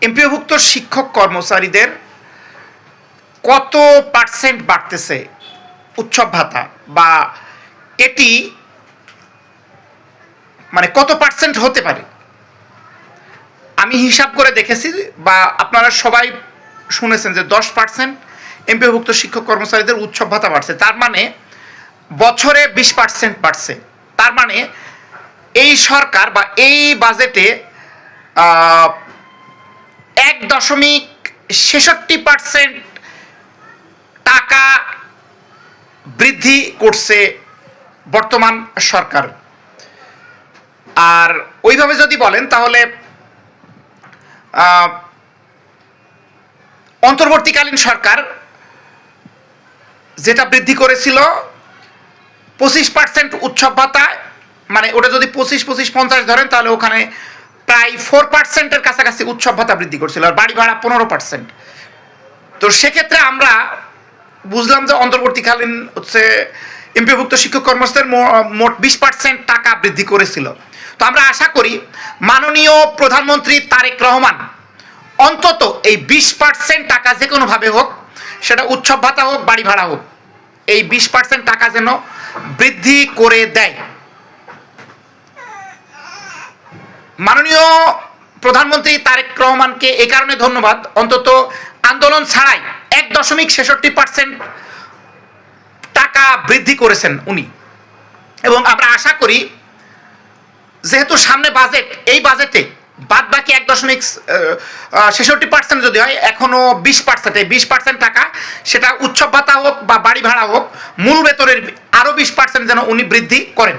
এমপিওভুক্ত শিক্ষক কর্মচারীদের কত পার্সেন্ট বাড়তেছে উৎসব ভাতা, বা এটি মানে কত পার্সেন্ট হতে পারে? আমি হিসাব করে দেখেছি, বা আপনারা সবাই শুনেছেন যে 10% এমপিওভুক্ত শিক্ষক কর্মচারীদের উৎসব ভাতা বাড়ছে। তার মানে বছরে 20% বাড়ছে। তার মানে এই সরকার বা এই বাজেটে 1.66% টাকা বৃদ্ধি করছে বর্তমান সরকার। আর ওইভাবে যদি বলেন তাহলে অন্তর্বর্তীকালীন সরকার যেটা বৃদ্ধি করেছিল 25% উৎসব ভাতা, মানে ওটা যদি 25-50 ধরেন তাহলে ওখানে প্রায় 4%-এর কাছাকাছি উৎসব ভাতা বৃদ্ধি করছিল, আর বাড়ি ভাড়া 15%। তো সেক্ষেত্রে আমরা বুঝলাম যে অন্তর্বর্তীকালীন এমপিওভুক্ত শিক্ষক কর্মচারীদের মোট 20% টাকা বৃদ্ধি করেছিল। তো আমরা আশা করি মাননীয় প্রধানমন্ত্রী তারেক রহমান অন্তত এই 20% টাকা যে কোনোভাবে হোক, সেটা উৎসব ভাতা হোক, বাড়ি ভাড়া হোক, এই 20% টাকা যেন বৃদ্ধি করে দেয়। মাননীয় প্রধানমন্ত্রী তারেক রহমানকে এই কারণে ধন্যবাদ, অন্তত আন্দোলন ছাড়াই 1.66% টাকা বৃদ্ধি করেছেন উনি। এবং আমরা আশা করি যেহেতু সামনে বাজেট, এই বাজেটে বাদ বাকি 1.66% যদি হয়, এখনো 20%, এই 20% টাকা সেটা উৎসব ভাতা হোক বা বাড়ি ভাড়া হোক, মূল বেতনের আরো 20% যেন উনি বৃদ্ধি করেন।